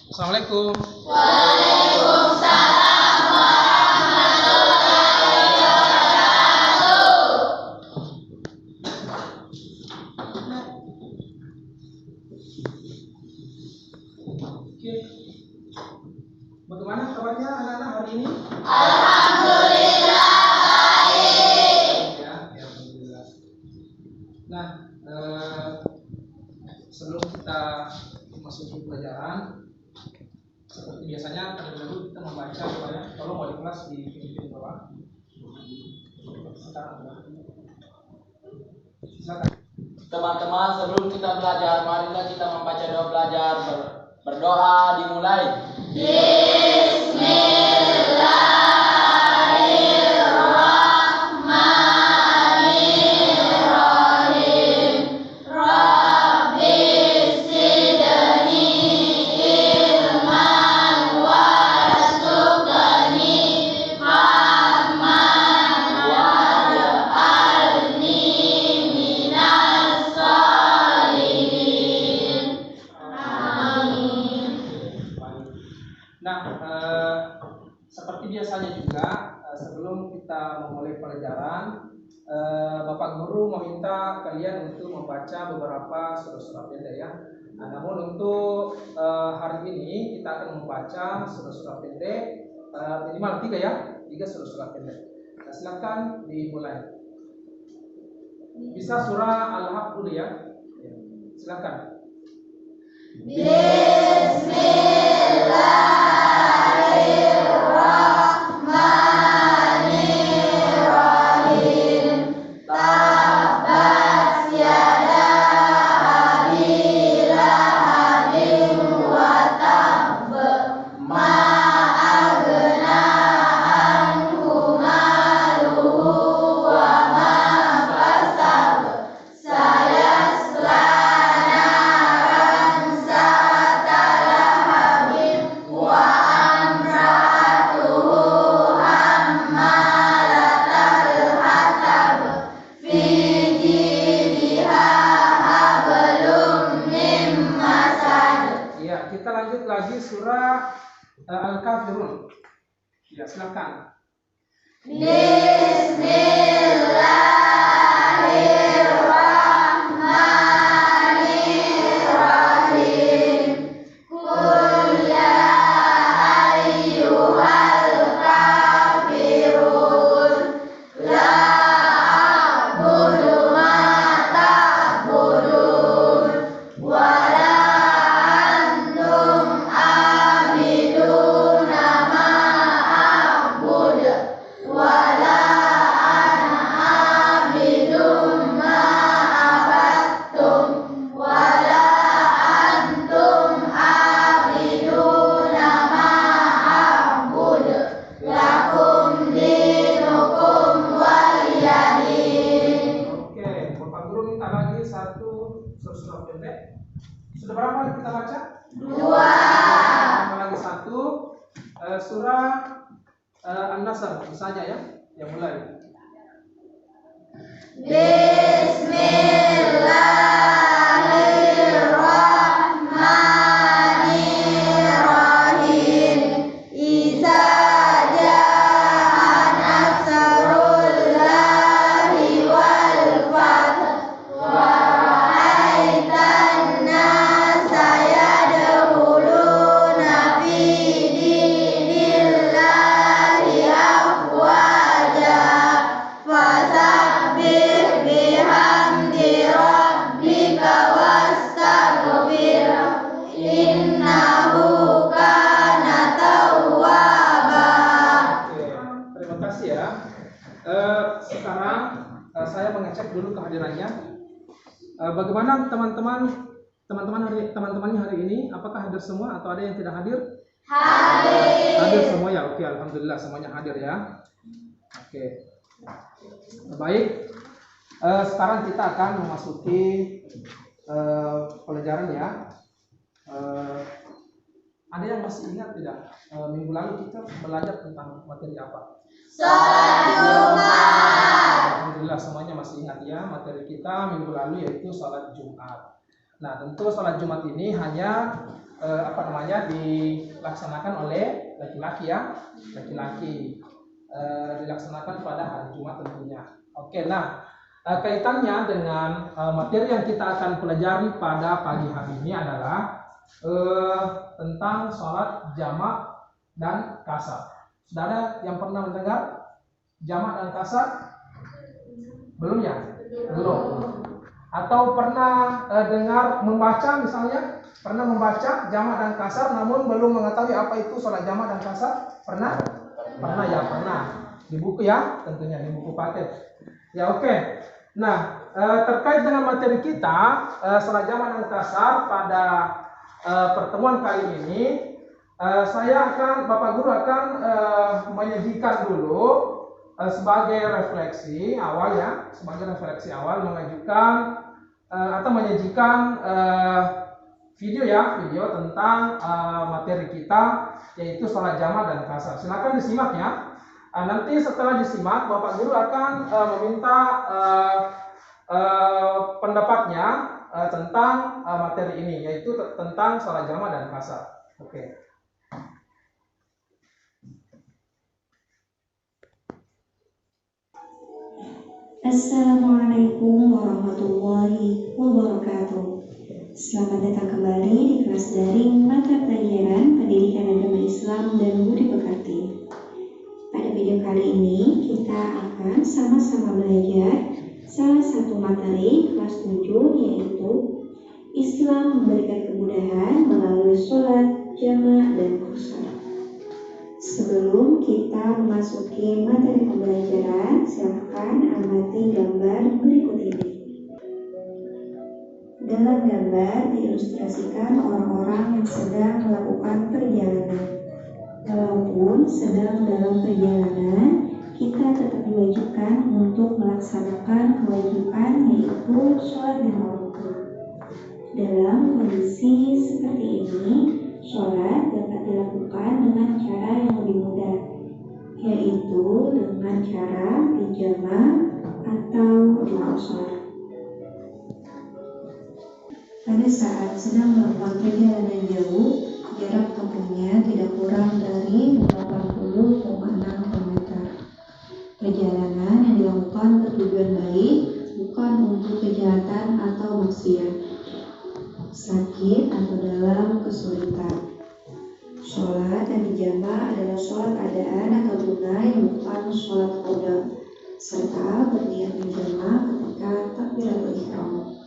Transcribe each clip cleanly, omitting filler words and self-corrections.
Assalamualaikum. Waalaikumsalam warahmatullahi wabarakatuh. Oke. Bagaimana kabarnya anak-anak hari ini? Alhamdulillah baik. Ya, alhamdulillah. Nah, sebelum kita masuk ke pelajaran, seperti biasanya terlebih dahulu kita membaca supaya tolong wali kelas di pinggir bawah. Silakan. Teman-teman, sebelum kita belajar, marilah kita membaca doa belajar. Berdoa dimulai. Bismillahirrahmanirrahim. Rabbi zidni ilman warzuqni fahman waj'alni minas sholihin. Amin. Nah, seperti biasanya juga sebelum kita memulai pelajaran, Bapak Guru meminta kalian untuk membaca beberapa surat-surat pendek ya. Nah, namun untuk hari ini kita akan membaca surat-surat pendek minimal 3 ya, 3 surat-surat pendek. Nah, silakan dimulai. Bisa surah Al-Haq dulu ya. Silakan. Bismillahirrahmanirrahim. Tabbat yada abi lahabin wa tabb. Ma aghna anhu maluhu wa ma kasab. Sayasla naran zata lahabin wa amratuhu hammalatal hatab. Fi jidha hablum min masad. Ya, kita lanjut lagi surah Al-Kafirun. Ya, silakan. Bismillahirrahmanirrahim. Qul ya ayyuhal kafirun la a'budu ma ta'budun wa la antum abiduna ma a'budu wa la ana abidum ma abattum wa la antum abiduna ma a'budu lakum dinukum waliyadin. Oke, Bapak Guru minta lagi satu surat pendek. Sudah berapa kita baca? 2. Tambah lagi satu surah An-Nasr misalnya ya, yang mulai. Bismillahirrahmanirrahim. Iza jaa nasrullahi wal fath wa ra'aitan nasa yadkhuluna fi dinillahi afwaja. Fasabbih bihamdi rabbika wastaghfir innahu kana tawwaba. Oke, terima kasih ya. Sekarang saya mengecek dulu kehadirannya. Bagaimana teman-temannya hari ini? Apakah hadir semua atau ada yang tidak hadir? Hadir. Hadir semua ya. Oke, alhamdulillah semuanya hadir ya. Oke. Baik. Sekarang kita akan memasuki pelajaran ya. Ada yang masih ingat tidak? Minggu lalu kita belajar tentang materi apa? Salat Jumat. Alhamdulillah semuanya masih ingat ya. Materi kita minggu lalu yaitu salat Jumat. Nah, tentu sholat Jumat ini hanya dilaksanakan oleh laki-laki ya, laki-laki dilaksanakan pada hari Jumat tentunya. Oke, nah kaitannya dengan materi yang kita akan pelajari pada pagi hari ini adalah tentang sholat jamak dan kasar. Sudah ada yang pernah mendengar jamak dan kasar? Belum ya? Belum. Atau pernah dengar membaca misalnya? Pernah membaca jamak dan kasar namun belum mengetahui apa itu sholat jamak dan kasar? Pernah? Pernah ya, pernah. Di buku ya, tentunya di buku paket. Ya, oke. Nah, terkait dengan materi kita sholat jamak dan kasar pada pertemuan kali ini, Bapak Guru akan menyajikan dulu sebagai refleksi awal ya, mengajukan atau menyajikan video tentang materi kita, yaitu sholat jamak dan kasar. Silakan disimak ya. Nanti setelah disimak, Bapak Guru akan meminta pendapatnya tentang materi ini, yaitu tentang sholat jamak dan kasar. Oke. Assalamualaikum warahmatullahi wabarakatuh. Selamat datang kembali di kelas daring mata pelajaran Pendidikan Agama Islam dan Budi Pekerti. Pada video kali ini kita akan sama-sama belajar salah satu materi kelas 7, yaitu Islam memberikan kemudahan melalui sholat jamak dan qasar. Sebelum kita memasuki materi pembelajaran, silakan amati gambar berikut ini. Dalam gambar diilustrasikan orang-orang yang sedang melakukan perjalanan. Walaupun sedang dalam perjalanan, kita tetap diwajibkan untuk melaksanakan kewajiban, yaitu sholat lima waktu. Dalam kondisi seperti ini, sholat dapat dilakukan dengan cara yang lebih mudah, yaitu dengan cara dijamak atau diqasar. Pada saat sedang melakukan perjalanan jauh, jarak tempuhnya tidak kurang dari 80,6 km. Perjalanan yang dilakukan bertujuan baik, bukan untuk kejahatan atau maksiat, sakit atau dalam kesulitan. Sholat yang dijamak adalah sholat adaan atau tunai, bukan sholat qada, serta berniat menjamak ketika takbiratul ihram.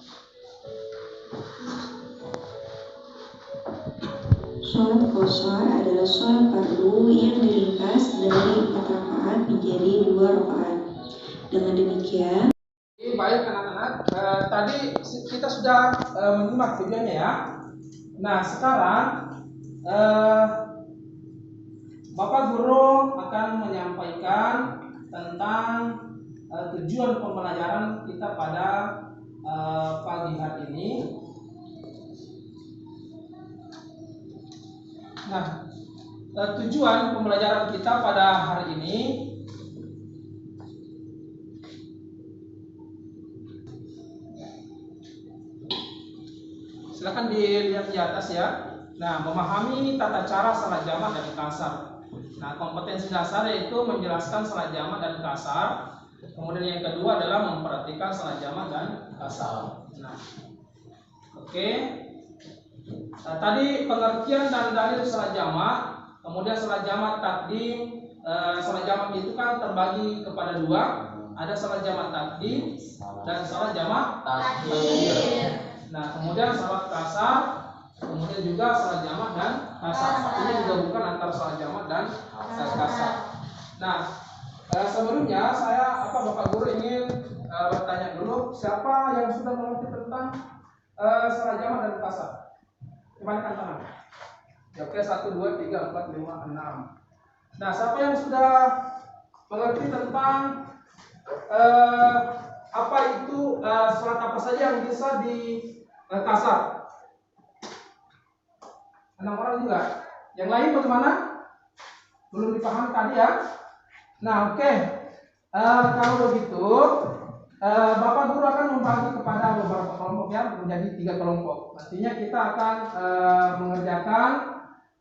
Sholat qasar adalah sholat fardu yang diringkas dari 4 rakaat menjadi 2 rakaat. Dengan demikian, baik anak-anak, tadi kita sudah menyimak videonya ya. Nah, sekarang Bapak Guru akan menyampaikan tentang tujuan pembelajaran kita pada pagi hari ini. Nah, tujuan pembelajaran kita pada hari ini silakan dilihat di atas ya. Nah, memahami tata cara salat jamak dan kasar. Nah, kompetensi dasar yaitu menjelaskan salat jamak dan kasar. Kemudian yang kedua adalah memperhatikan salat jamak dan kasar. Nah, oke. Nah, tadi pengertian dan dalil salat jamak, kemudian salat jamak takdim. Salat jamak itu kan terbagi kepada dua, ada salat jamak takdim dan salat jamak takhir. Nah, kemudian salat kasar, kemudian juga salat jamak dan kasar. Ini juga bukan antara salat jamak dan kasar. Nah, sebelumnya Bapak Guru ingin bertanya dulu, siapa yang sudah mengerti tentang salat jamak dan kasar? Kembalikan tangan. Ya, oke, 1, 2, 3, 4, 5, 6. Nah, siapa yang sudah mengerti tentang apa itu sholat apa saja yang bisa di kasar? 6 orang juga. Yang lain bagaimana? Belum dipahami tadi ya. Nah, oke. Kalau begitu, Bapak Guru akan membagi kepada beberapa kelompok ya, menjadi 3 kelompok. Nantinya kita akan mengerjakan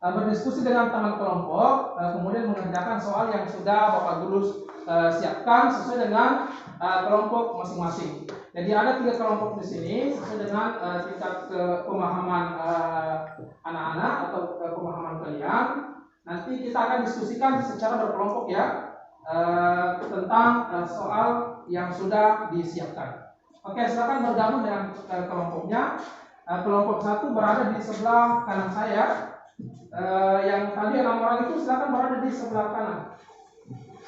berdiskusi dengan teman kelompok, kemudian mengerjakan soal yang sudah Bapak Guru siapkan sesuai dengan kelompok masing-masing. Jadi ada 3 kelompok di sini sesuai dengan tingkat pemahaman anak-anak atau pemahaman kalian. Nanti kita akan diskusikan secara berkelompok ya tentang soal yang sudah disiapkan. Oke, silakan bergabung dengan kelompoknya. Kelompok 1 berada di sebelah kanan saya. Yang tadi 6 orang itu silakan berada di sebelah kanan.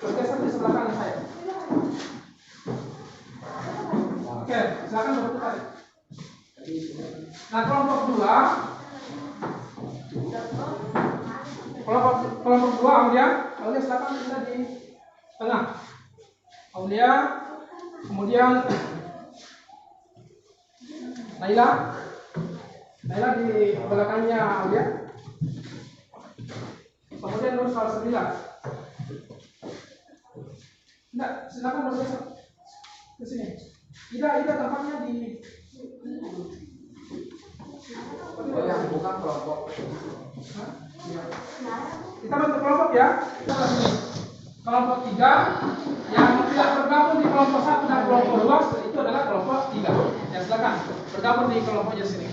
Bergeser di sebelah kanan saya. Oke, silakan berputar. Nah, kelompok 2. Kelompok 2 Aulia silakan bisa di tengah. Aulia, kemudian Naila di belakangnya Aulia. Kemudian Nur Salsabila. Enggak, silakan bergeser ke sini. Ida tempatnya di yang bukan kelompok. Ya. Kita bentuk kelompok ya. Kita lagi kelompok 3 yang tidak tergabung di kelompok 1 dan kelompok 2 itu adalah kelompok 3. Ya silakan bergabung di kelompoknya sini.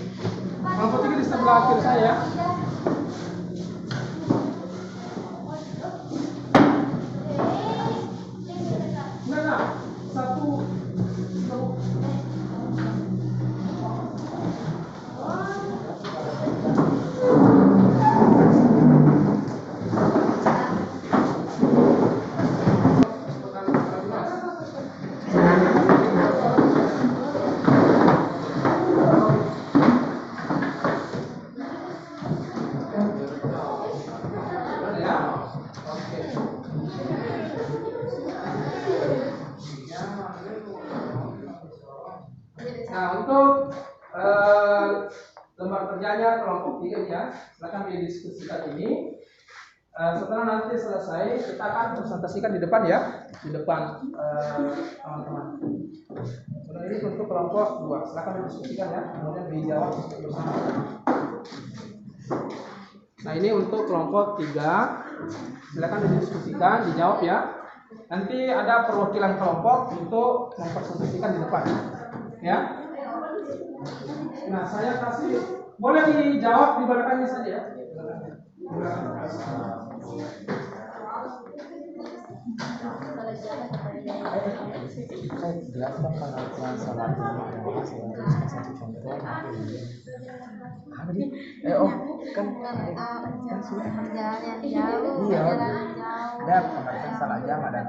Kelompok 3 di sebelah kiri saya. Nah, untuk lembar kerjanya kelompok 3 ya, silakan didiskusikan ini. Setelah nanti selesai, kita akan presentasikan di depan ya, di depan teman-teman. Kemudian ini untuk kelompok 2, silakan didiskusikan ya, kemudian dijawab bersama. Nah, ini untuk kelompok 3, silakan didiskusikan, dijawab ya. Nanti ada perwakilan kelompok untuk mempresentasikan di depan, ya. Nah, saya kasih, boleh dijawab di belakangnya saja ya. Jelaskan pengertian salat adalah sebagai satu contoh. Kan sudah Perjalanan jauh. iya. Dan pengertian salat jam ada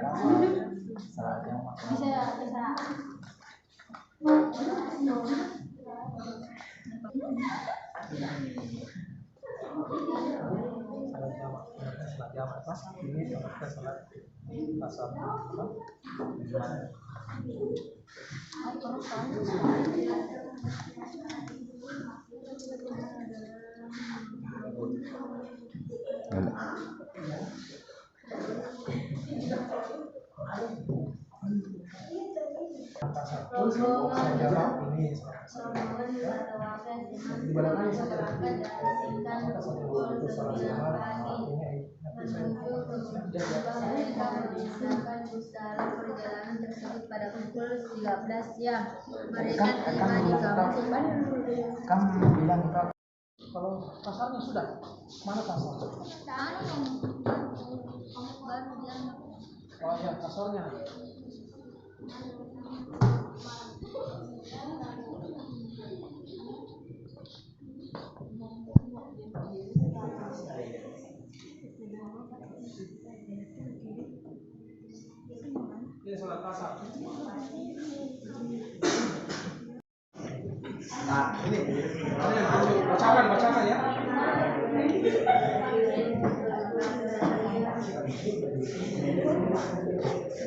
salat jam. Bisa. Salat jam apa? Ini pengertian salat asar apa? Di belakangnya saja. Perjalanan tersebut pada pukul 13 jam. Mereka tiba di kampung Kamu bilang itu Kalau pasarnya sudah, mana pasar? Oh ya, pasarnya. Ini sholat pasar. Nah, ini bacakan ya.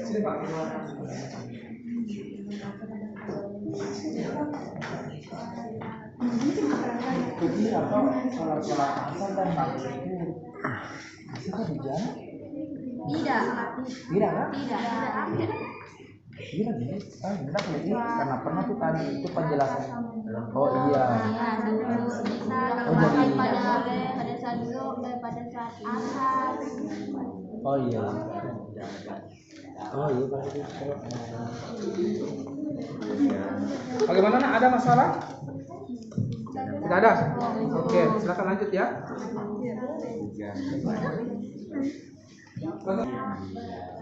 Sini Pak. Jadi atau sholat asar dan maghrib itu bisa hujan? Tidak. Tidak kan? Tidak. Iya nih, hendak nih karena pernah tuh tadi itu penjelasan. Oh iya. Iya, dulu bisa Oh, jadi- pada saat zuhur dan pada saat asar. Oh iya. Oh iya berarti. Bagaimana? Nak? Ada masalah? Tidak ada. Oke, silakan lanjut ya.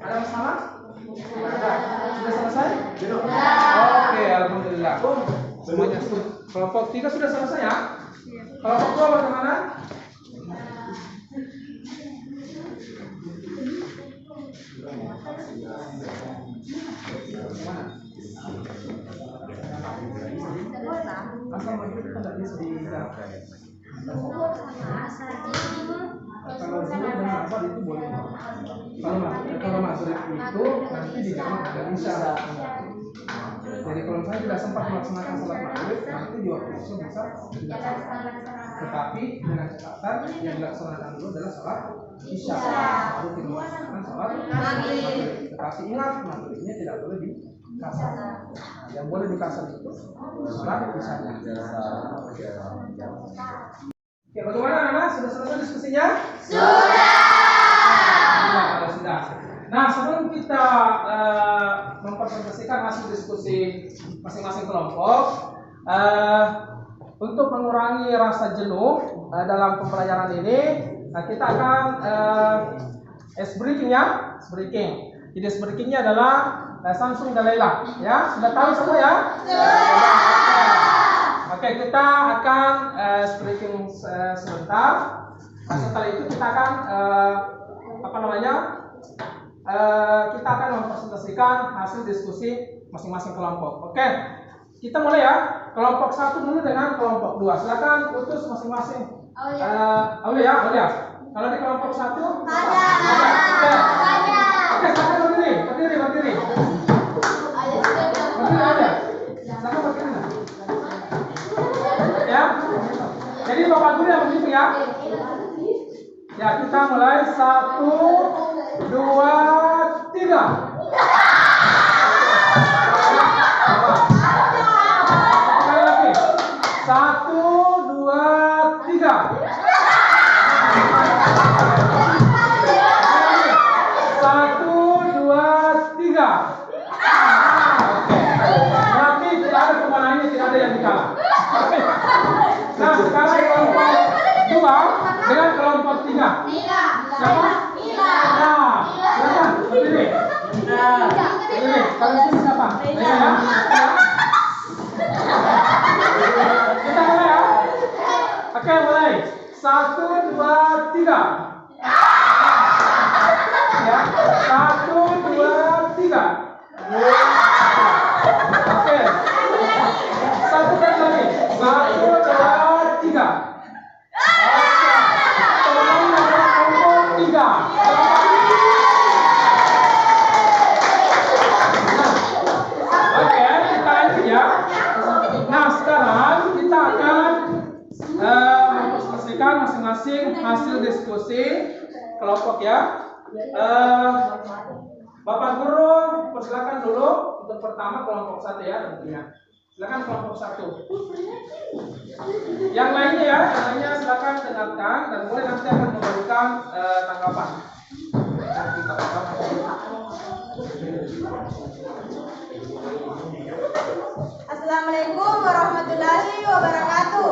Ada masalah? Tidak ada. Sudah selesai? Oke, alhamdulillah. Semuanya kelompok 3 sudah selesai ya? Kelompok 2 bagaimana? Asal maghrib kita tidak bisa dibedakan. Kalau zuhur dan asar itu boleh. Kalau maghrib itu nanti dijamak nggak bisa. Jadi kalau saya tidak sempat melaksanakan sholat maghrib, nanti di waktu itu bisa dilaksanakan. Tetapi dengan catatan yang dilaksanakan dulu adalah sholat isya, baru kita melaksanakan sholat maghrib. Tetapi ingat maghribnya tidak boleh dikasar. Yang boleh dikasar itu sholat isyanya. Oke, bagaimana anak-anak? Sudah selesai diskusinya? Sudah. Sudah. Nah, sebelum kita mempresentasikan hasil diskusi masing-masing kelompok, untuk mengurangi rasa jenuh dalam pembelajaran ini, kita akan ice breaking ya, ice breaking. Jadi ice breakingnya adalah Samsung dan Laila, ya. Sudah tahu semua ya? Oke, kita akan speaking sebentar. Setelah itu kita akan kita akan mempresentasikan hasil diskusi masing-masing kelompok. Oke, kita mulai ya. Kelompok 1 dulu dengan kelompok 2. Silakan utus masing-masing. Aulia. Kalau di kelompok 1 ada. Oke, silakan berdiri. Berdiri ada. Silakan berdiri. Ya. Jadi Bapak Guru yang begitu ya. Ya, kita mulai 1, 2, 3. Sekali lagi. 1, 2, 3. 1, 2, 3. Oke. Berarti tidak ada pemenangnya, tidak ada yang dikalah. Nah, sekarang kelompok 2 dengan kelompok 3. Siapa? Nah, silakan berdiri. Berdiri. Kalau sini siapa? Ya. Kita mulai ya. Oke, mulai. 1, 2, 3. Ya. 1, 2, 3. Oke. Satu kali lagi. 1, 2, 3. Oke, kita lanjut ya. Nah, sekarang kita akan mempresentasikan masing-masing hasil diskusi kelompok ya. Bapak Guru, persilakan dulu untuk pertama kelompok 1 ya tentunya. Silakan kelompok 1. Yang lainnya silakan dengarkan dan boleh nanti akan memberikan tanggapan. Assalamualaikum warahmatullahi wabarakatuh.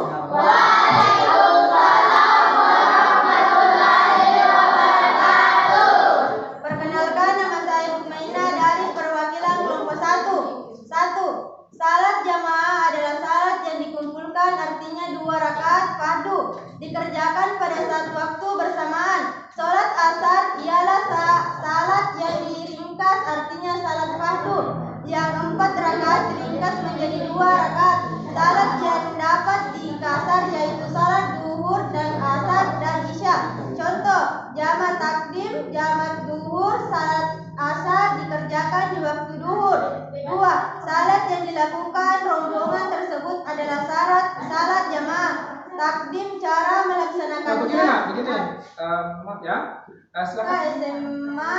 Perkenalkan, nama saya Mutmainah dari perwakilan kelompok 1. Salat jamaah adalah salat yang dikumpulkan, artinya 2 rakaat fardu dikerjakan pada satu waktu bersamaan. Salat asar ialah salat yang diringkas, artinya salat fardu yang 4 rakaat diringkas menjadi 2 rakaat. Salat yang dapat dikasar yaitu salat duhur dan asar dan isya. Contoh, jamak takdim, jamak duhur, salat asar dikerjakan di waktu duhur. 2. Salat yang dilakukan rombongan tersebut adalah salat jamaah. Takdim cara melaksanakannya. Begini. Maaf ya. Silakan. SMA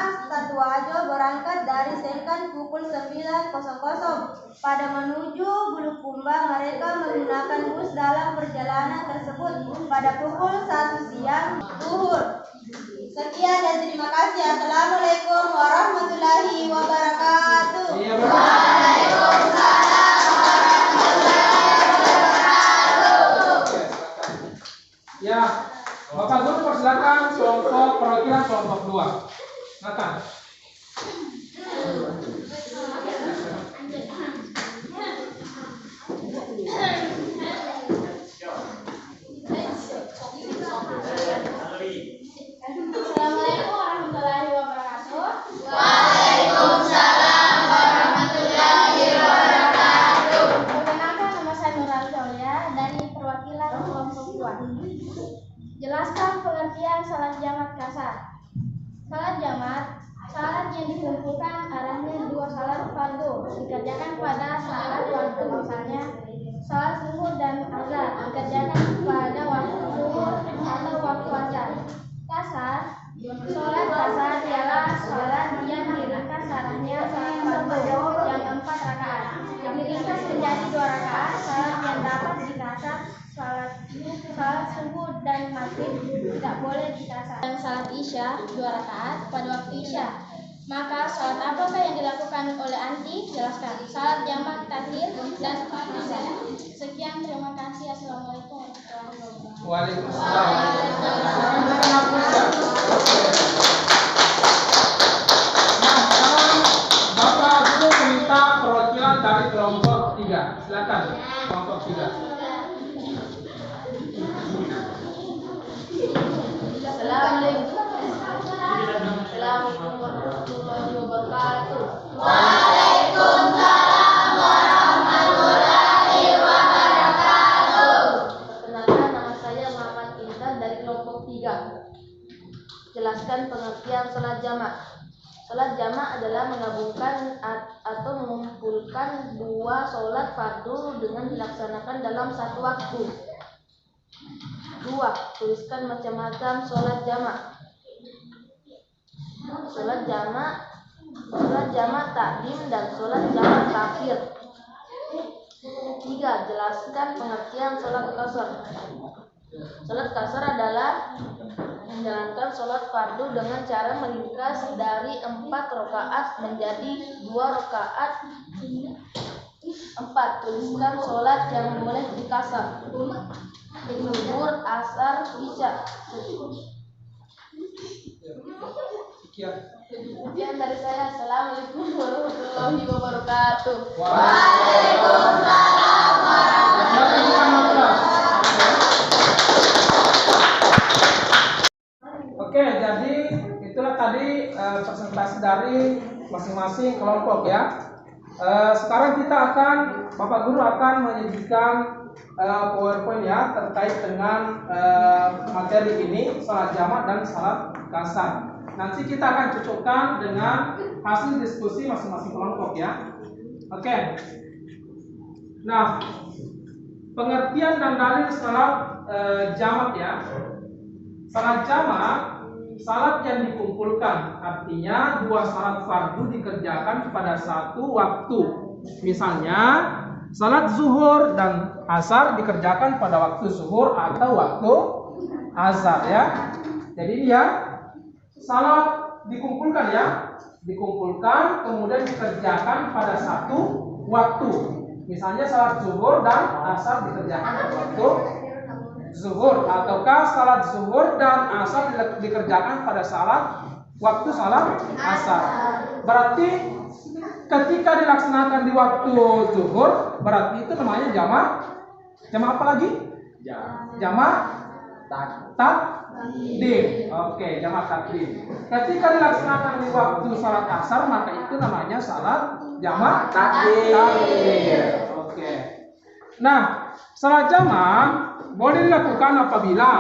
Tuajo berangkat dari Sengkan pukul 9.00. Pada menuju Bulukumba mereka menggunakan bus dalam perjalanan tersebut pada pukul 1 siang zuhur. Sekian dan terima kasih. Assalamualaikum warahmatullahi wabarakatuh. Iya, Waalaikumsalam warahmatullahi wabarakatuh. Ya, Bapak Guru persilakan kelompok perwakilan kelompok 2. Silakan. Assalamualaikum warahmatullahi wabarakatuh. Waalaikumsalam warahmatullahi wabarakatuh. Perkenalkan, nama saya Nurul Zaulia dari perwakilan kelompok 2. Jelaskan pengertian salat jamat kasar. Salat jamat, salat yang dikumpulkan arahnya 2 salat fardu dikerjakan pada salat waktu, misalnya salat zuhur dan asar dikerjakan pada waktu zuhur atau waktu asar. Kasar, salat kasar ialah salat yang diringkas arahnya salat fardu yang 4 rakaat diringkas menjadi 2 rakaat. Salat yang dapat dikasar salat subuh dan maghrib tidak boleh dikasar. Dan salat isya 2 rakaat pada waktu isya. Maka salat apakah yang dilakukan oleh anti? Jelaskan. Salat jamak, takhir dan isya. Sekian, terima kasih. Assalamualaikum warahmatullahi wabarakatuh. Waalaikumsalam. Nah, sekarang Bapak Guru meminta perwakilan dari kelompok 3. Silakan, kelompok 3. Assalamualaikum warahmatullahi wabarakatuh. Waalaikumsalam warahmatullahi wabarakatuh. Perkenalkan, nama saya Muhammad Intan dari kelompok 3. Jelaskan pengertian salat jamak. Salat jamak adalah menggabungkan atau mengumpulkan 2 salat fardu dengan dilaksanakan dalam satu waktu. 2. Tuliskan macam-macam salat jamak. Salat jamak takdim dan salat jamak takhir. 3. Jelaskan pengertian salat qasar. Salat qasar adalah menjalankan salat fardu dengan cara meringkas dari 4 rakaat menjadi 2 rakaat. 4. Tuliskan salat yang boleh dikasar. Zuhur, asar, isya. Sekian dari saya. Assalamualaikum warahmatullahi wabarakatuh. Waalaikumsalam warahmatullahi wabarakatuh. Oke, jadi itulah tadi presentasi dari masing-masing kelompok ya. Sekarang Bapak Guru akan menyajikan PowerPoint ya terkait dengan materi ini, salat jamak dan salat kasar. Nanti kita akan cocokkan dengan hasil diskusi masing-masing kelompok ya. Oke. Nah, pengertian dan dalil salat jamak ya. Salat jamak, salat yang dikumpulkan, artinya 2 salat fardu dikerjakan pada satu waktu. Misalnya, salat zuhur dan asar dikerjakan pada waktu zuhur atau waktu asar ya. Jadi dia salat dikumpulkan ya, dikumpulkan kemudian dikerjakan pada satu waktu. Misalnya salat zuhur dan asar dikerjakan pada waktu zuhur, ataukah salat zuhur dan asar dikerjakan pada waktu salat asar. Berarti ketika dilaksanakan di waktu zuhur, berarti itu namanya jamak apa lagi? Jamak takdim. Oke, jamak takdim. Ketika dilaksanakan di waktu salat asar, maka itu namanya salat jamak takdim. Oke. Nah, salat jamak boleh dilakukan apabila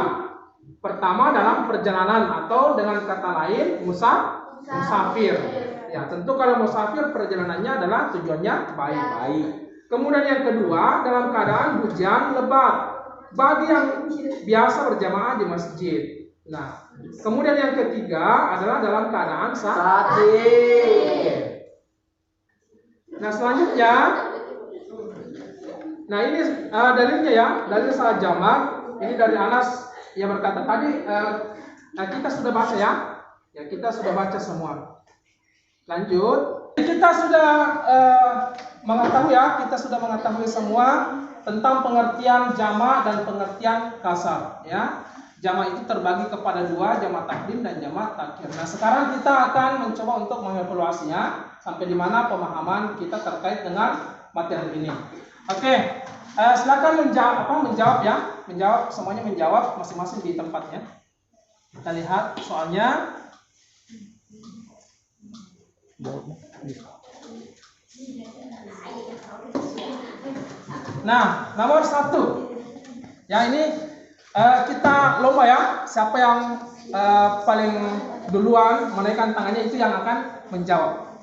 pertama dalam perjalanan atau dengan kata lain musafir. Ya, tentu kalau musafir perjalanannya adalah tujuannya baik-baik. Kemudian yang kedua dalam keadaan hujan lebat bagi yang biasa berjamaah di masjid. Nah, kemudian yang ketiga adalah dalam keadaan sakit. Nah, selanjutnya, nah ini dalilnya ya, dalil salat jamak. Ini dari Anas yang berkata tadi kita sudah baca ya, kita sudah baca semua. Lanjut, kita sudah mengetahui ya, kita sudah mengetahui semua tentang pengertian jamak dan pengertian kasar ya. Jamak itu terbagi kepada dua, jamak takdim dan jamak takhir. Nah, sekarang kita akan mencoba untuk mengevaluasinya sampai di mana pemahaman kita terkait dengan materi ini. Oke, silakan menjawab ya, semuanya menjawab masing-masing di tempatnya. Kita lihat soalnya. Nah, nomor 1 ya, ini kita lomba ya, siapa yang paling duluan menaikkan tangannya itu yang akan menjawab.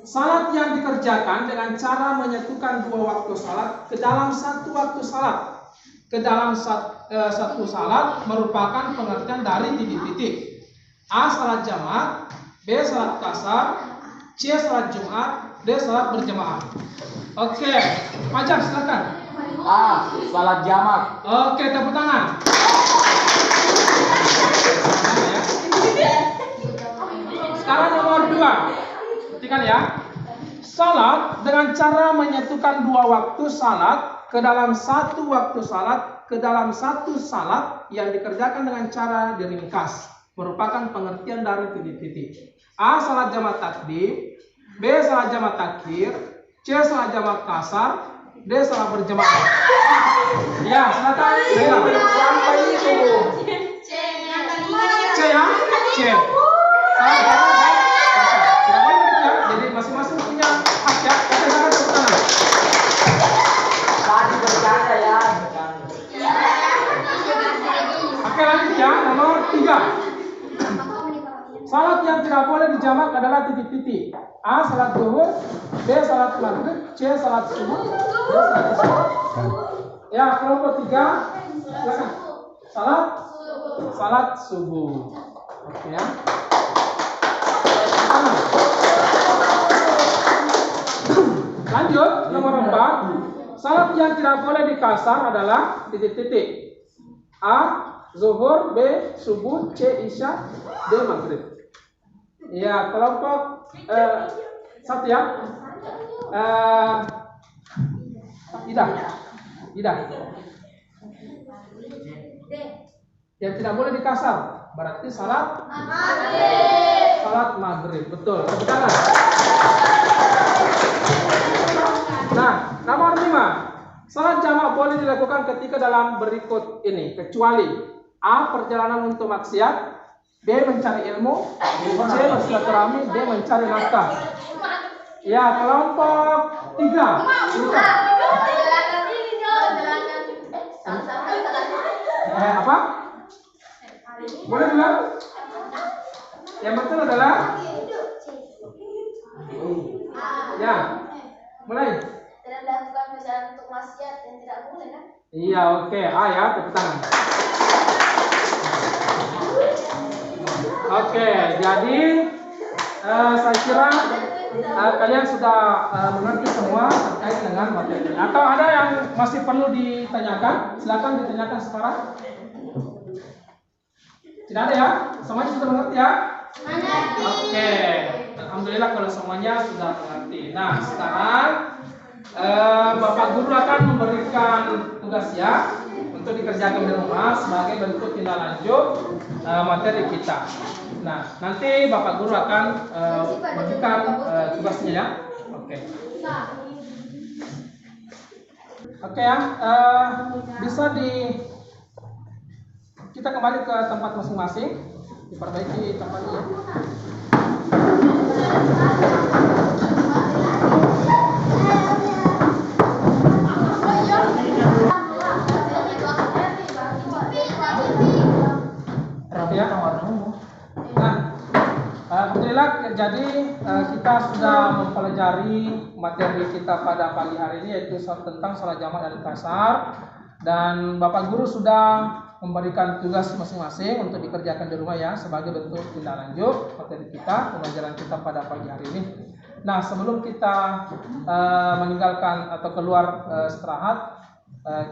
Salat yang dikerjakan dengan cara menyatukan dua waktu salat ke dalam satu waktu salat, ke dalam satu salat merupakan pengertian dari titik-titik. A. Salat jamak, B. Salat kasar, C. Salat Jumat, D. Salat berjamaah. Oke, Fajar silakan. A. Salat jamak. Oke, tepuk tangan. Sekarang nomor 2. Perhatikan ya. Salat dengan cara menyatukan dua waktu salat ke dalam satu waktu salat, ke dalam satu salat yang dikerjakan dengan cara diringkas, merupakan pengertian dari titik-titik. A. Salat jamak takdim, B. Salat jamak takhir, C. Salat jamak kasar, D. Salat berjamaah. Ya, silakan. Sampai itu. C ya, C. Salat jamak kasar. Tidak boleh begitu ya. Jadi masing-masing punya hak ya. Oke, silakan tepuk tangan. Tadi bercanda ya. Oke, lanjut ya. Nomor 3. Salat yang tidak boleh dijamak adalah titik-titik. A. Salat zuhur, B. Salat maghrib, C. Salat subuh, D. Salat isya. Ya, kelompok 3. Silakan. Salat subuh. Oke ya. Lanjut, nomor 4. Salat yang tidak boleh dikasar adalah titik-titik. A. Zuhur, B. Subuh, C. Isya, D. Maghrib. Ya, kelompok 1 ya. Tidak. Yang tidak boleh dikasar berarti salat maghrib. Betul. Tepuk tangan. Nah, nomor 5. Salat jamak boleh dilakukan ketika dalam berikut ini, kecuali A. Perjalanan untuk maksiat, B. Mencari ilmu, C. Bersilaturahmi, D. Mencari nafkah. Ya, kelompok 3. Apa? Boleh bilang? Yang betul adalah ya, mulai. Tidak melakukan perjalanan untuk maksiat yang tidak boleh kan? Iya, oke. A ya, tepuk tangan. Oke, jadi saya kira kalian sudah mengerti semua terkait dengan materi. Atau ada yang masih perlu ditanyakan? Silakan ditanyakan sekarang. Tidak ada ya? Semuanya sudah mengerti ya? Mengerti. Oke, alhamdulillah kalau semuanya sudah mengerti. Nah, sekarang Bapak Guru akan memberikan tugas ya untuk dikerjakan di rumah sebagai bentuk tindak lanjut materi kita. Nah, nanti Bapak Guru akan memberikan tugasnya ya. Oke ya, bisa kita kembali ke tempat masing-masing, diperbaiki tempatnya. Ya. Nah, alhamdulillah, jadi kita sudah mempelajari materi kita pada pagi hari ini, yaitu tentang salat jamak dan kasar, dan Bapak Guru sudah memberikan tugas masing-masing untuk dikerjakan di rumah ya sebagai bentuk tindak lanjut materi kita, pembelajaran kita pada pagi hari ini. Nah, sebelum kita meninggalkan atau keluar istirahat,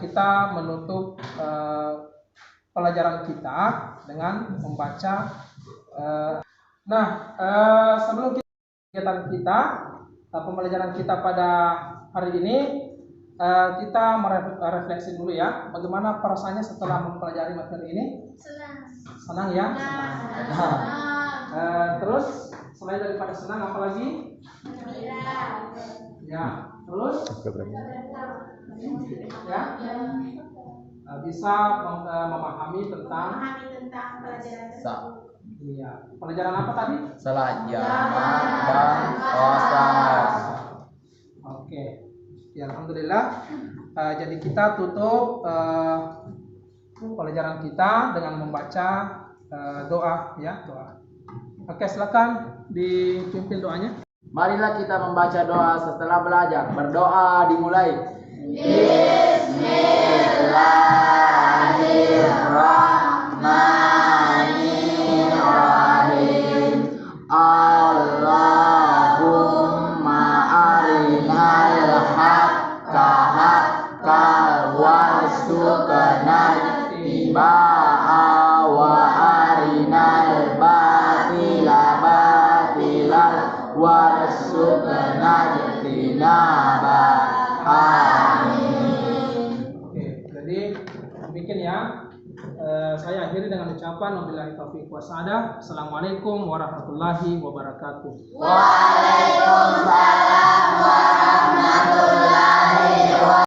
kita menutup pelajaran kita dengan membaca. Sebelum kegiatan kita, pembelajaran kita pada hari ini, kita merefleksi dulu ya, bagaimana perasaannya setelah mempelajari materi ini? Senang ya? Senang. Terus selain daripada senang, apa lagi? Ya, terus? Ya, bisa memahami tentang pelajaran tersebut. Iya, pelajaran apa tadi? Salat jamak dan qasas. Oke. Ya, alhamdulillah. Jadi kita tutup pelajaran kita dengan membaca doa ya, doa. Oke, silakan dipimpin doanya. Marilah kita membaca doa setelah belajar. Berdoa dimulai. Bismillahirrahmanirrahim. Allahumma arinal haqqa haqqan warzuqna ittiba'ahu wa arinal batila batilan warzuqna ijtinaba. Oke, jadi bikin ya. Saya akhiri dengan ucapan wabillahi taufiq wassadah. Assalamualaikum warahmatullahi wabarakatuh. Waalaikumsalam warahmatullahi wabarakatuh.